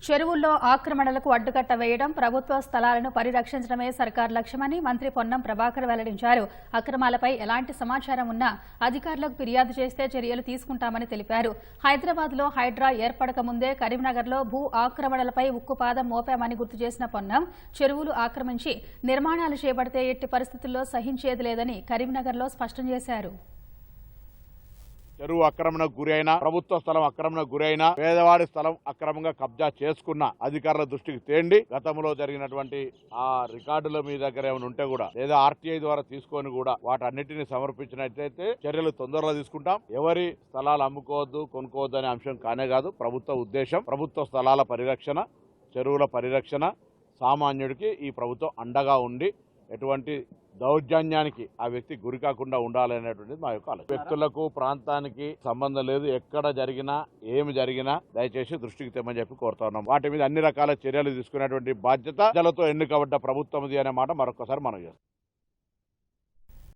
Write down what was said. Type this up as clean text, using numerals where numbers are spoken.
చెరువుల్లో ఆక్రమణలకు అడ్డుకట్ట వేయడం, ప్రభుత్వ స్థలాలను పరిరక్షించడమే సర్కార్ లక్ష్యమని మంత్రి పొన్నం ప్రభాకర్ వెల్లడించారు. అక్రమాలపై ఎలాంటి సమాచారం ఉన్నా అధికారులకు ఫిర్యాదు చేస్తే చర్యలు తీసుకుంటామని తెలిపారు. హైదరాబాద్లో హైడ్రా ఏర్పడక ముందే కరీంనగర్లో భూ ఆక్రమణలపై ఉక్కుపాదం మోపామని గుర్తు చేసిన పొన్నం, చెరువులు ఆక్రమించి నిర్మాణాలు చేపడితే ఎట్టి పరిస్థితుల్లో సహించేది లేదని కరీంనగర్లో స్పష్టం చేశారు. చెరువు ఆక్రమణకు గురి అయినా, ప్రభుత్వ స్థలం ఆక్రమణకు గురి అయినా, పేదవాడి స్థలం అక్రమంగా కబ్జా చేసుకున్న అధికారుల దృష్టికి తేండి. గతంలో జరిగినటువంటి ఆ రికార్డుల మీ దగ్గర ఏమైనా ఉంటే కూడా, లేదా ఆర్టీఐ ద్వారా తీసుకొని కూడా వాటన్నిటిని సమర్పించినట్లయితే చర్యలు తొందరలో తీసుకుంటాం. ఎవరి స్థలాలు అమ్ముకోవద్దు, కొనుక్కోవద్దు అనే అంశం కానే కాదు. ప్రభుత్వ ఉద్దేశం ప్రభుత్వ స్థలాల పరిరక్షణ, చెరువుల పరిరక్షణ. సామాన్యుడికి ఈ ప్రభుత్వం అండగా ఉండి ఎటువంటి దౌర్జన్యానికి ఆ వ్యక్తి గురి కాకుండా ఉండాలనేటువంటిది మా యొక్క ఆలోచన. వ్యక్తులకు ప్రాంతానికి సంబంధం లేదు. ఎక్కడ జరిగినా ఏమి జరిగినా దయచేసి దృష్టికి తెమ్మని చెప్పి కోరుతా ఉన్నాం. వాటి మీద అన్ని రకాల చర్యలు తీసుకునేటువంటి బాధ్యత ప్రజలతో ఎన్నికబడ్డ ప్రభుత్వంది అనే మాట మరొకసారి మనం చేస్తాం.